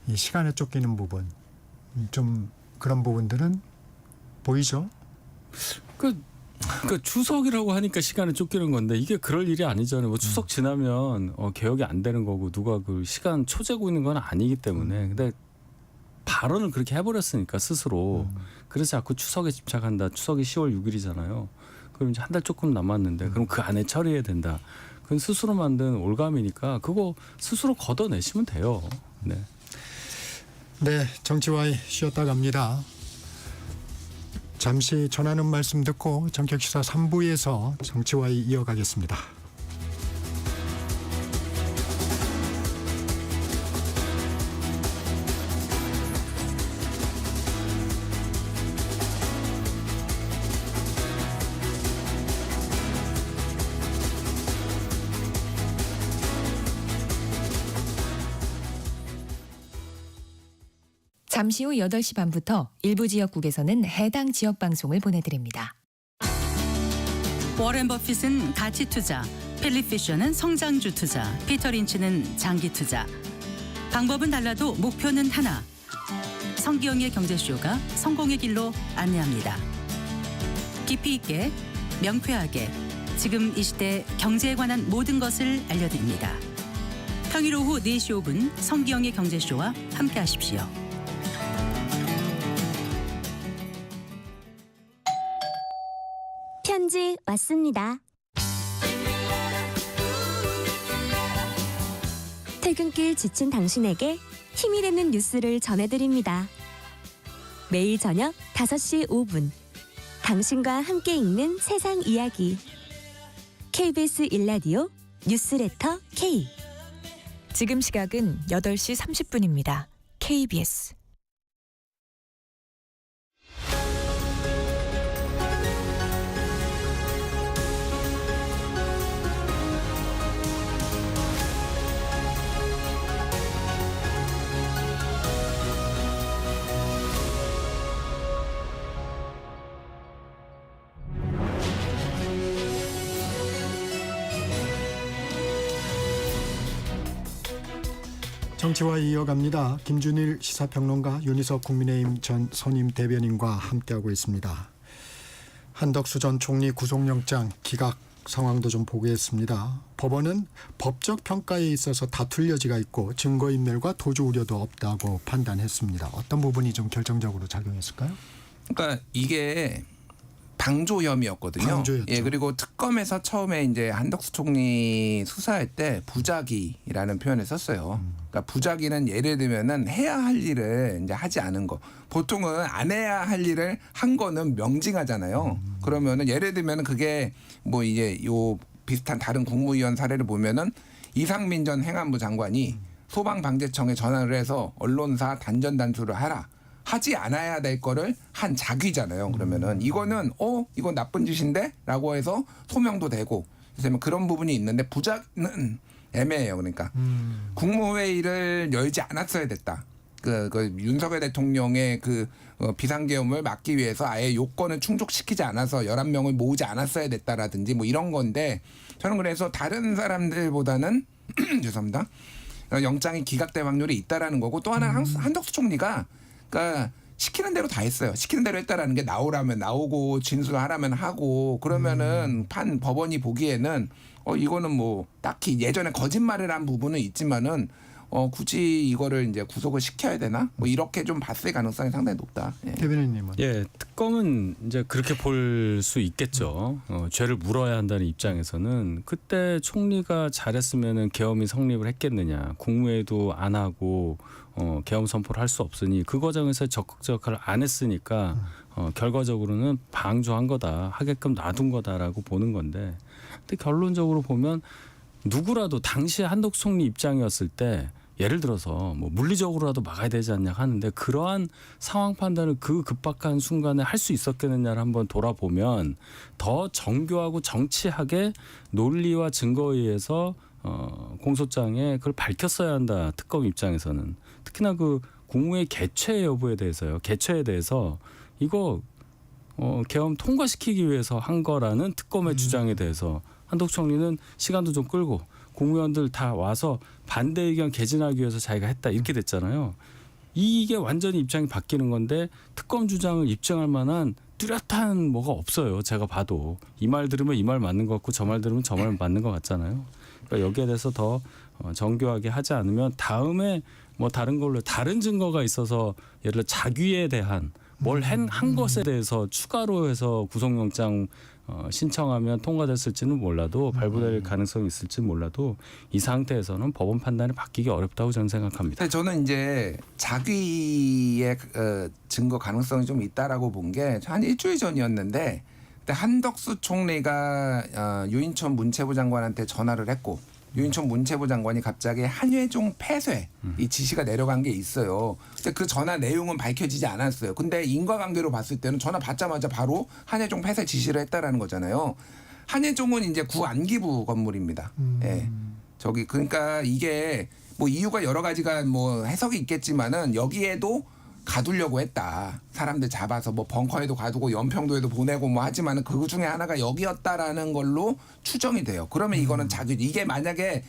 이 시간에 쫓기는 부분 좀 그런 부분들은 보이죠? 그 추석이라고 하니까 시간에 쫓기는 건데 이게 그럴 일이 아니잖아요. 뭐 추석 지나면 개혁이 안 되는 거고 누가 그 시간 초재고 있는 건 아니기 때문에 근데 발언을 그렇게 해버렸으니까 스스로 그래서 자꾸 추석에 집착한다. 추석이 10월 6일이잖아요. 그럼 이제 한 달 조금 남았는데 그럼 그 안에 처리해야 된다. 그건 스스로 만든 올감이니까 그거 스스로 걷어내시면 돼요. 네. 네, 정치와이 쉬었다 갑니다. 잠시 전하는 말씀 듣고 정격시사 3부에서 정치와이 이어가겠습니다. 잠시 후 8시 반부터 일부 지역국에서는 해당 지역 방송을 보내드립니다. 워렌 버핏은 가치 투자, 필립 피셔는 성장주 투자, 피터 린치는 장기 투자. 방법은 달라도 목표는 하나. 성기영의 경제쇼가 성공의 길로 안내합니다. 깊이 있게, 명쾌하게, 지금 이 시대 경제에 관한 모든 것을 알려드립니다. 평일 오후 4시 5분 성기영의 경제쇼와 함께하십시오. 편지 왔습니다. 퇴근길 지친 당신에게 힘이 되는 뉴스를 전해드립니다. 매일 저녁 5시 5분 당신과 함께 읽는 세상 이야기 KBS 1라디오 뉴스레터 K. 지금 시각은 8시 30분입니다. KBS. 정치와 이어갑니다. 김준일 시사평론가, 윤희석 국민의힘 전 선임 대변인과 함께하고 있습니다. 한덕수 전 총리 구속영장 기각 상황도 좀 보겠습니다. 법원은 법적 평가에 있어서 다툴 여지가 있고 증거인멸과 도주 우려도 없다고 판단했습니다. 어떤 부분이 좀 결정적으로 작용했을까요? 그러니까 이게 방조 혐의였거든요. 방조였죠. 예, 그리고 특검에서 처음에 이제 한덕수 총리 수사할 때 부작위라는 표현을 썼어요. 그러니까 부작위는 예를 들면은 해야 할 일을 이제 하지 않은 거. 보통은 안 해야 할 일을 한 거는 명징하잖아요. 그러면은 예를 들면은 그게 뭐 이제 요 비슷한 다른 국무위원 사례를 보면은 이상민 전 행안부 장관이 소방방재청에 전화를 해서 언론사 단전 단수를 하라. 하지 않아야 될 거를 한 작위잖아요. 그러면은 이거는 이건 나쁜 짓인데라고 해서 소명도 되고 그래서 그런 부분이 있는데 부작은 애매해요. 그러니까 국무회의를 열지 않았어야 됐다. 그 윤석열 대통령의 비상계엄을 막기 위해서 아예 요건을 충족시키지 않아서 11명을 모으지 않았어야 됐다라든지 뭐 이런 건데 저는 그래서 다른 사람들보다는 죄송합니다. 영장이 기각될 확률이 있다라는 거고 또 하나 한덕수 총리가 그러니까 시키는 대로 다 했어요. 시키는 대로 했다라는 게 나오라면 나오고 진술하라면 하고 그러면은 법원이 보기에는 이거는 뭐 딱히 예전에 거짓말을 한 부분은 있지만은 굳이 이거를 이제 구속을 시켜야 되나? 뭐 이렇게 좀 봤을 가능성이 상당히 높다. 예. 대변인님은? 예, 특검은 이제 그렇게 볼 수 있겠죠. 죄를 물어야 한다는 입장에서는 그때 총리가 잘했으면은 계엄이 성립을 했겠느냐. 국무회의도 안 하고 계엄 선포를 할 수 없으니 그 과정에서 적극적 역할을 안 했으니까 결과적으로는 방조한 거다. 하게끔 놔둔 거다라고 보는 건데 근데 결론적으로 보면 누구라도 당시 한덕수 총리 입장이었을 때 예를 들어서 뭐 물리적으로라도 막아야 되지 않냐 하는데 그러한 상황 판단을 그 급박한 순간에 할 수 있었겠느냐를 한번 돌아보면 더 정교하고 정치하게 논리와 증거에 의해서 공소장에 그걸 밝혔어야 한다. 특검 입장에서는 특히나 그 국무회의 개최 여부에 대해서요. 개최에 대해서 이거 계엄 통과시키기 위해서 한 거라는 특검의 주장에 대해서 한덕수 총리는 시간도 좀 끌고 국무위원들 다 와서 반대 의견 개진하기 위해서 자기가 했다 이렇게 됐잖아요. 이게 완전히 입장이 바뀌는 건데 특검 주장을 입증할 만한 뚜렷한 뭐가 없어요. 제가 봐도 이 말 들으면 이 말 맞는 것 같고 저 말 들으면 저 말 맞는 것 같잖아요. 그러니까 여기에 대해서 더 정교하게 하지 않으면 다음에 뭐 다른 걸로 다른 증거가 있어서 예를 들어 자귀에 대한 뭘 한 것에 대해서 추가로 해서 구속영장 신청하면 통과됐을지는 몰라도 발부될 가능성이 있을지 몰라도 이 상태에서는 법원 판단이 바뀌기 어렵다고 저는 생각합니다. 근데 저는 이제 자귀의 증거 가능성이 좀 있다라고 본 게 한 일주일 전이었는데 그때 한덕수 총리가 유인촌 문체부 장관한테 전화를 했고 유인촌 문체부 장관이 갑자기 한예종 폐쇄 이 지시가 내려간 게 있어요. 근데 그 전화 내용은 밝혀지지 않았어요. 근데 인과관계로 봤을 때는 전화 받자마자 바로 한예종 폐쇄 지시를 했다라는 거잖아요. 한예종은 이제 구 안기부 건물입니다. 예. 저기 그러니까 이게 뭐 이유가 여러 가지가 뭐 해석이 있겠지만은 여기에도 가두려고 했다. 사람들 잡아서 뭐 벙커에도 가두고 연평도에도 보내고 뭐 하지만은 그 중에 하나가 여기였다라는 걸로 추정이 돼요. 그러면 이거는 자기 이게 만약에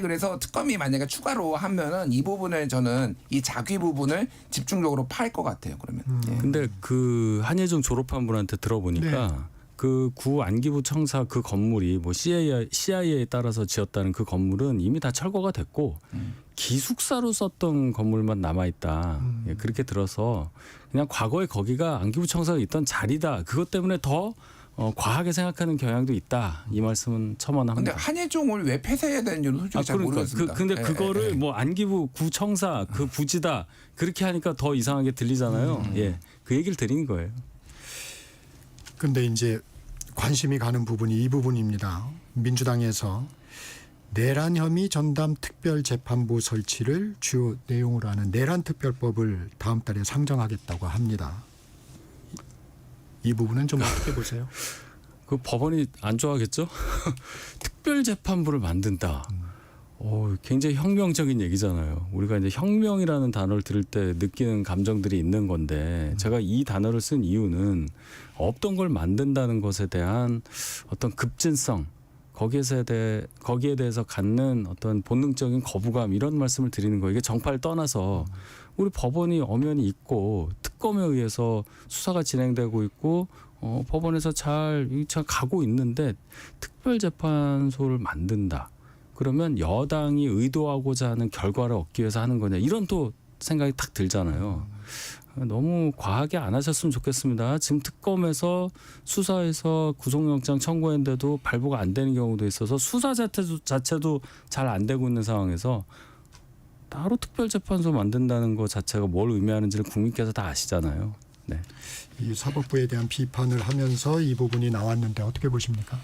그래서 특검이 만약에 추가로 하면은 이 부분을 저는 이 자귀 부분을 집중적으로 팔 것 같아요. 그러면. 예. 근데 그 한예종 졸업한 분한테 들어보니까 그 구 안기부 청사 그 건물이 뭐 CIA에 따라서 지었다는 그 건물은 이미 다 철거가 됐고 기숙사로 썼던 건물만 남아 있다. 예, 그렇게 들어서 그냥 과거에 거기가 안기부 청사가 있던 자리다. 그것 때문에 더 과하게 생각하는 경향도 있다. 이 말씀은 근데 첨언합니다. 한예종을 왜 폐쇄해야 되는지는 솔직히 잘 모르겠습니다. 근데 그거를 뭐 안기부 구청사 그 부지다 그렇게 하니까 더 이상하게 들리잖아요. 예, 그 얘기를 드린 거예요. 근데 이제 관심이 가는 부분이 이 부분입니다. 민주당에서 내란 혐의 전담 특별재판부 설치를 주요 내용으로 하는 내란 특별법을 다음 달에 상정하겠다고 합니다. 이 부분은 좀 어떻게 보세요? 그 법원이 안 좋아하겠죠? 특별재판부를 만든다. 굉장히 혁명적인 얘기잖아요. 우리가 이제 혁명이라는 단어를 들을 때 느끼는 감정들이 있는 건데 제가 이 단어를 쓴 이유는 없던 걸 만든다는 것에 대한 어떤 급진성, 거기에 대해서 갖는 어떤 본능적인 거부감 이런 말씀을 드리는 거예요. 이게 정파를 떠나서 우리 법원이 엄연히 있고 특검에 의해서 수사가 진행되고 있고 법원에서 잘 가고 있는데 특별재판소를 만든다. 그러면 여당이 의도하고자 하는 결과를 얻기 위해서 하는 거냐 이런 또 생각이 탁 들잖아요. 너무 과하게 안 하셨으면 좋겠습니다. 지금 특검에서 수사에서 구속영장 청구했는데도 발부가 안 되는 경우도 있어서 수사 자체도 잘 안 되고 있는 상황에서 따로 특별재판소 만든다는 것 자체가 뭘 의미하는지를 국민께서 다 아시잖아요. 네. 이 사법부에 대한 비판을 하면서 이 부분이 나왔는데 어떻게 보십니까?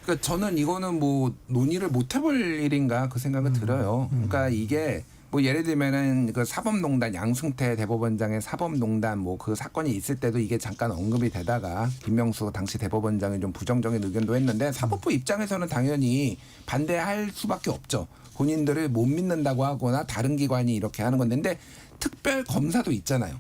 그러니까 저는 이거는 뭐 논의를 못 해볼 일인가 그 생각은 들어요. 그러니까 이게 뭐 예를 들면은 그 사법농단 양승태 대법원장의 사법농단 뭐 그 사건이 있을 때도 이게 잠깐 언급이 되다가 김명수 당시 대법원장이 좀 부정적인 의견도 했는데 사법부 입장에서는 당연히 반대할 수밖에 없죠. 본인들을 못 믿는다고 하거나 다른 기관이 이렇게 하는 건데 근데 특별 검사도 있잖아요.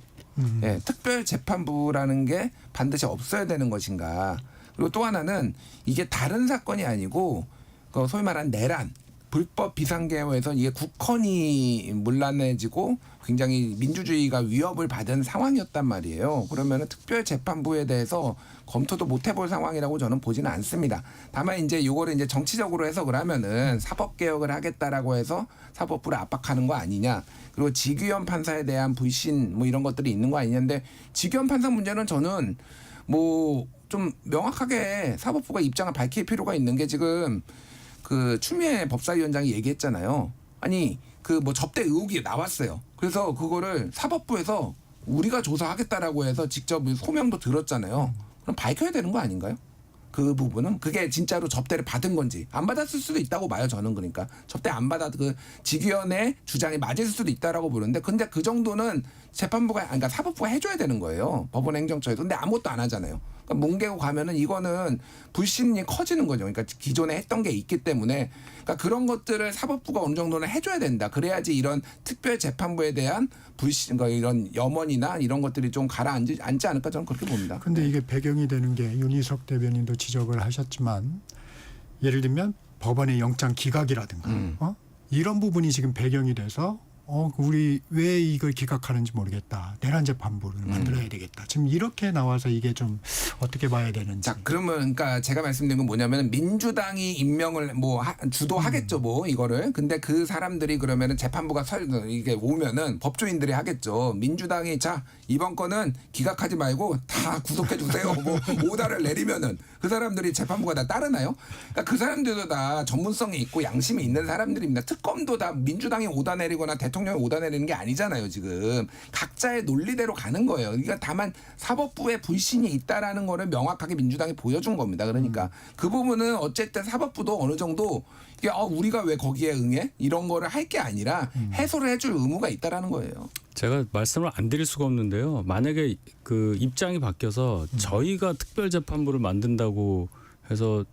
예, 특별 재판부라는 게 반드시 없어야 되는 것인가. 그리고 또 하나는 이게 다른 사건이 아니고 그 소위 말하는 내란 불법 비상계엄에서 이게 국헌이 문란해지고 굉장히 민주주의가 위협을 받은 상황이었단 말이에요. 그러면은 특별 재판부에 대해서 검토도 못 해볼 상황이라고 저는 보지는 않습니다. 다만 이제 이거를 이제 정치적으로 해석을 하면은 사법 개혁을 하겠다라고 해서 사법부를 압박하는 거 아니냐. 그리고 지규현 판사에 대한 불신 뭐 이런 것들이 있는 거 아니냐인데 지규현 판사 문제는 저는 뭐 좀 명확하게 사법부가 입장을 밝힐 필요가 있는 게 지금 그 추미애 법사위원장이 얘기했잖아요. 아니 그 뭐 접대 의혹이 나왔어요. 그래서 그거를 사법부에서 우리가 조사하겠다라고 해서 직접 소명도 들었잖아요. 그럼 밝혀야 되는 거 아닌가요? 그 부분은 그게 진짜로 접대를 받은 건지 안 받았을 수도 있다고 봐요. 저는 그러니까 접대 안 받아 그 지규현의 주장이 맞을 수도 있다라고 보는데 근데 그 정도는 재판부가 그러니까 사법부가 해줘야 되는 거예요. 법원 행정처에서 근데 아무것도 안 하잖아요. 그러니까 뭉개고 가면은 이거는 불신이 커지는 거죠. 그러니까 기존에 했던 게 있기 때문에 그러니까 그런 것들을 사법부가 어느 정도는 해줘야 된다. 그래야지 이런 특별 재판부에 대한 불신, 그러니까 이런 염원이나 이런 것들이 좀 가라앉지 않을까 저는 그렇게 봅니다. 근데 이게 배경이 되는 게 윤희석 대변인도 지적을 하셨지만 예를 들면 법원의 영장 기각이라든가 이런 부분이 지금 배경이 돼서 우리 왜 이걸 기각하는지 모르겠다. 내란 재판부를 만들어야 되겠다. 지금 이렇게 나와서 이게 좀 어떻게 봐야 되는지. 자, 그러면 그러니까 제가 말씀드린 건 뭐냐면 민주당이 임명을 뭐 주도하겠죠, 뭐 이거를. 근데 그 사람들이 그러면은 재판부가 이게 오면은 법조인들이 하겠죠. 민주당이 자 이번 건은 기각하지 말고 다 구속해 주세요. 뭐 오다를 내리면은 그 사람들이 재판부가 다 따르나요? 그러니까 그 사람들도 다 전문성이 있고 양심이 있는 사람들입니다. 특검도 다 민주당이 오다 내리거나 대통령이 오다 내리는 게 아니잖아요. 지금 각자의 논리대로 가는 거예요. 그러니까 다만 사법부에 불신이 있다라는 거를 명확하게 민주당이 보여준 겁니다. 그러니까 그 부분은 어쨌든 사법부도 어느 정도 이게 우리가 왜 거기에 응해? 이런 거를 할 게 아니라 해소를 해줄 의무가 있다라는 거예요. 제가 말씀을 안 드릴 수가 없는데요. 만약에 그 입장이 바뀌어서 저희가 특별재판부를 만든다고 해서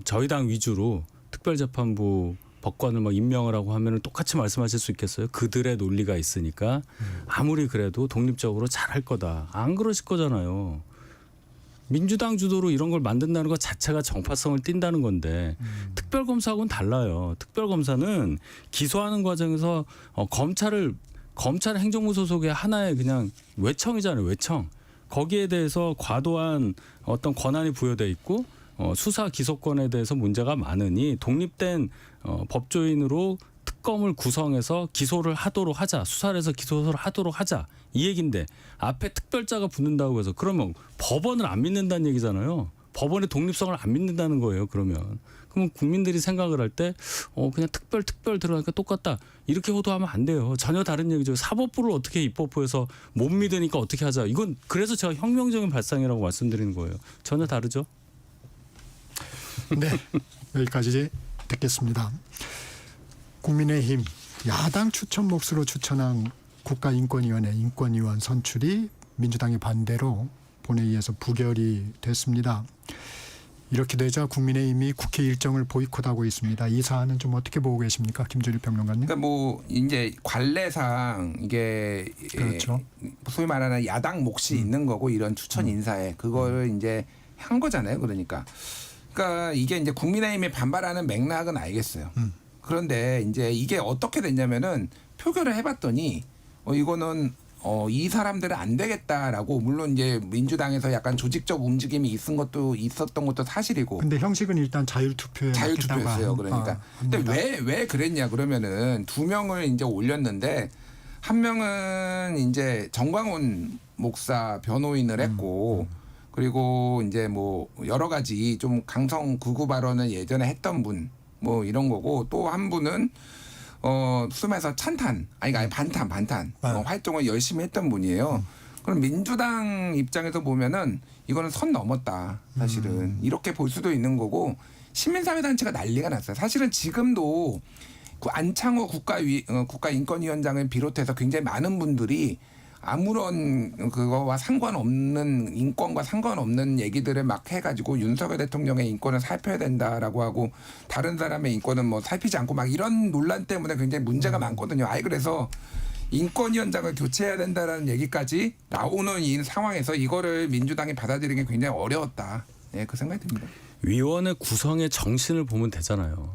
저희 당 위주로 특별재판부 법관을 막 임명을 하고 하면은 똑같이 말씀하실 수 있겠어요? 그들의 논리가 있으니까 아무리 그래도 독립적으로 잘할 거다. 안 그러실 거잖아요. 민주당 주도로 이런 걸 만든다는 것 자체가 정파성을 띈다는 건데 특별검사하고는 달라요. 특별검사는 기소하는 과정에서 검찰 행정부 소속의 하나의 그냥 외청이잖아요. 외청. 거기에 대해서 과도한 어떤 권한이 부여돼 있고 수사 기소권에 대해서 문제가 많으니 독립된 법조인으로 특검을 구성해서 기소를 하도록 하자. 수사를 해서 기소를 하도록 하자. 이 얘기인데 앞에 특별자가 붙는다고 해서 그러면 법원을 안 믿는다는 얘기잖아요. 법원의 독립성을 안 믿는다는 거예요. 그러면 국민들이 생각을 할 때 그냥 특별 들어가니까 똑같다. 이렇게 호도하면 안 돼요. 전혀 다른 얘기죠. 사법부를 어떻게 입법부에서 못 믿으니까 어떻게 하자. 이건 그래서 제가 혁명적인 발상이라고 말씀드리는 거예요. 전혀 다르죠. 네, 여기까지 듣겠습니다. 국민의힘 야당 추천 몫으로 추천한 국가인권위원회 인권위원 선출이 민주당의 반대로 본회의에서 부결이 됐습니다. 이렇게 되자 국민의힘이 국회 일정을 보이콧하고 있습니다. 이 사안은 좀 어떻게 보고 계십니까, 김준일 평론가님? 그러니까 뭐 이제 관례상 이게 그렇죠. 소위 말하는 야당 몫이 있는 거고 이런 추천 인사에 그거를 이제 한 거잖아요. 그러니까 이게 이제 국민의힘이 반발하는 맥락은 알겠어요. 그런데 이제 이게 어떻게 됐냐면은 표결을 해봤더니 이거는 이 사람들은 안 되겠다라고 물론 이제 민주당에서 약간 조직적 움직임이 있었던 것도 사실이고. 근데 형식은 일단 자율투표에 자율투표였어요. 그러니까. 근데 왜 그랬냐 그러면은 두 명을 이제 올렸는데 한 명은 이제 정광훈 목사 변호인을 했고 그리고 이제 뭐 여러 가지 좀 강성 극우 발언을 예전에 했던 분 뭐 이런 거고 또 한 분은 숨에서 찬탄 아니 반탄 활동을 열심히 했던 분이에요. 그럼 민주당 입장에서 보면은 이거는 선 넘었다 사실은 이렇게 볼 수도 있는 거고 시민사회단체가 난리가 났어요. 사실은 지금도 그 안창호 국가인권위원장을 비롯해서 굉장히 많은 분들이 아무런 그거와 상관없는 인권과 상관없는 얘기들을 막 해가지고 윤석열 대통령의 인권을 살펴야 된다라고 하고 다른 사람의 인권은 뭐 살피지 않고 막 이런 논란 때문에 굉장히 문제가 많거든요. 그래서 인권위원장을 교체해야 된다라는 얘기까지 나오는 이 상황에서 이거를 민주당이 받아들이기 굉장히 어려웠다. 그 생각이 듭니다. 위원회 구성의 정신을 보면 되잖아요.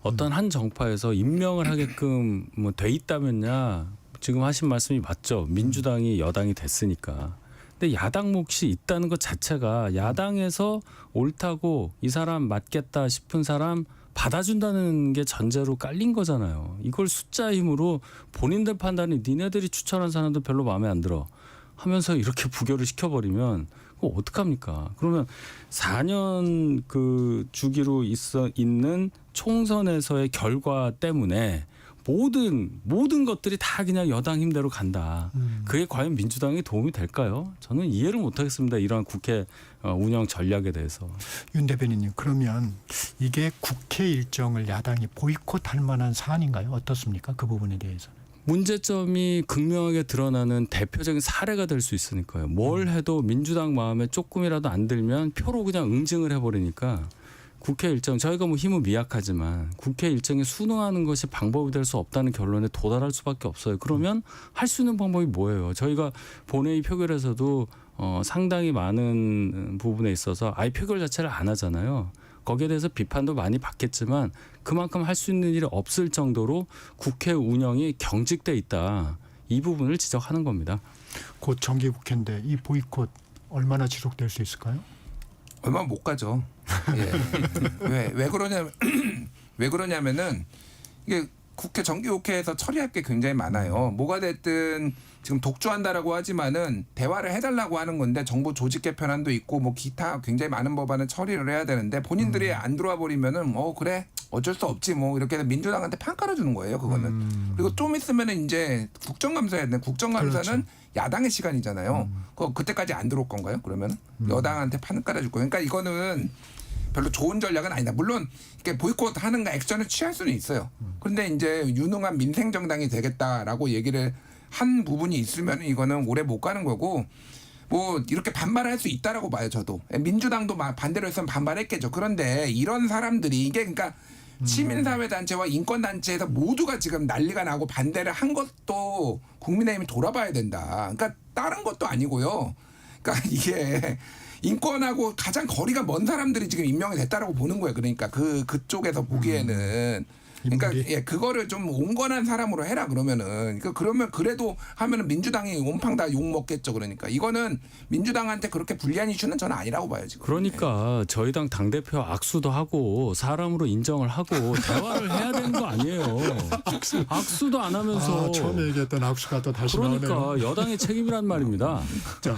어떤 한 정파에서 임명을 하게끔 뭐 돼 있다면야 지금 하신 말씀이 맞죠. 민주당이 여당이 됐으니까. 근데 야당 몫이 있다는 것 자체가 야당에서 옳다고 이 사람 맞겠다 싶은 사람 받아준다는 게 전제로 깔린 거잖아요. 이걸 숫자 힘으로 본인들 판단이 니네들이 추천한 사람도 별로 마음에 안 들어 하면서 이렇게 부결을 시켜버리면 그거 어떡합니까? 그러면 4년 그 주기로 있는 총선에서의 결과 때문에 모든 것들이 다 그냥 여당 힘대로 간다. 그게 과연 민주당에 도움이 될까요? 저는 이해를 못하겠습니다. 이러한 국회 운영 전략에 대해서. 윤 대변인님, 그러면 이게 국회 일정을 야당이 보이콧할 만한 사안인가요? 어떻습니까? 그 부분에 대해서는. 문제점이 극명하게 드러나는 대표적인 사례가 될 수 있으니까요. 뭘 해도 민주당 마음에 조금이라도 안 들면 표로 그냥 응징을 해버리니까 국회 일정 저희가 뭐 힘은 미약하지만 국회 일정에 순응하는 것이 방법이 될 수 없다는 결론에 도달할 수밖에 없어요. 그러면 할 수 있는 방법이 뭐예요? 저희가 본회의 표결에서도 상당히 많은 부분에 있어서 아예 표결 자체를 안 하잖아요. 거기에 대해서 비판도 많이 받겠지만 그만큼 할 수 있는 일이 없을 정도로 국회 운영이 경직돼 있다. 이 부분을 지적하는 겁니다. 곧 정기국회인데 이 보이콧 얼마나 지속될 수 있을까요? 얼마 못 가죠. 왜 그러냐면은 이게 정기국회에서 처리할 게 굉장히 많아요. 뭐가 됐든 지금 독주한다라고 하지만은 대화를 해달라고 하는 건데 정부 조직 개편안도 있고 뭐 기타 굉장히 많은 법안을 처리를 해야 되는데 본인들이 안 들어와 버리면은 그래 어쩔 수 없지 뭐 이렇게 해서 민주당한테 판 깔아주는 거예요. 그거는. 그리고 좀 있으면은 이제 국정감사 해야 돼. 국정감사는 그렇죠. 야당의 시간이잖아요. 그때까지 안 들어올 건가요? 그러면 여당한테 판을 깔아줄 거예요. 그러니까 이거는 별로 좋은 전략은 아니다. 물론 이렇게 보이콧하는가 액션을 취할 수는 있어요. 그런데 이제 유능한 민생 정당이 되겠다라고 얘기를 한 부분이 있으면 이거는 오래 못 가는 거고 뭐 이렇게 반발할 수 있다라고 봐요. 저도 민주당도 반대로 했으면 반발했겠죠. 그런데 이런 사람들이 이게 그러니까 시민사회단체와 인권단체에서 모두가 지금 난리가 나고 반대를 한 것도 국민의힘이 돌아봐야 된다. 그러니까 다른 것도 아니고요. 그러니까 이게 인권하고 가장 거리가 먼 사람들이 지금 임명이 됐다라고 보는 거예요. 그러니까 그쪽에서 보기에는 그러니까 그거를 좀 온건한 사람으로 해라 그러면은 그러면 그래도 하면은 민주당이 온팡 다 욕 먹겠죠. 그러니까 이거는 민주당한테 그렇게 불리한 이슈는 저는 아니라고 봐요 지금. 그러니까 저희 당 당대표 악수도 하고 사람으로 인정을 하고 대화를 해야 되는 거 아니에요. 악수도 안 하면서 처음에 얘기했던 악수가 또 다시 그러니까 나오네요. 여당의 책임이란 말입니다. 자,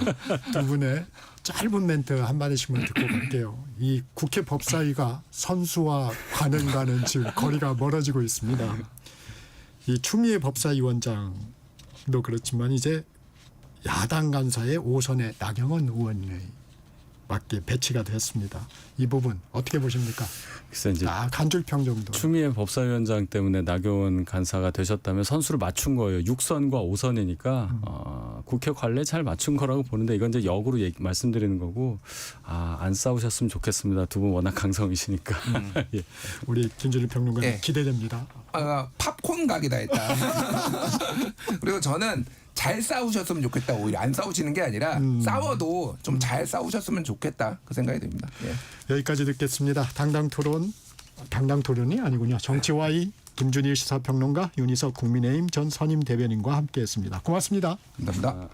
두 분의 짧은 멘트 한마디씩만 듣고 갈게요. 이 국회 법사위가 선수와 관행과는 지금 거리가 멀어지고 있습니다. 이 추미애 법사위원장도 그렇지만 이제 야당 간사의 5선의 나경원 의원의 맞게 배치가 됐습니다. 이 부분 어떻게 보십니까? 그래서 이제 한 줄 평 정도. 추미애 법사위원장 때문에 나경원 간사가 되셨다면 선수를 맞춘 거예요. 6선과 5선이니까 국회 관례 잘 맞춘 거라고 보는데 이건 이제 역으로 말씀드리는 거고 안 싸우셨으면 좋겠습니다. 두 분 워낙 강성이시니까. 예. 우리 김준일 평론가님 예. 기대됩니다. 팝콘 각이다 했다. 그리고 저는 잘 싸우셨으면 좋겠다. 오히려 안 싸우시는 게 아니라 싸워도 좀 잘 싸우셨으면 좋겠다. 그 생각이 듭니다. 예. 여기까지 듣겠습니다. 당당 토론이 아니군요. 정치와이 김준일 시사평론가, 윤희석 국민의힘 전 선임 대변인과 함께했습니다. 고맙습니다. 감사합니다.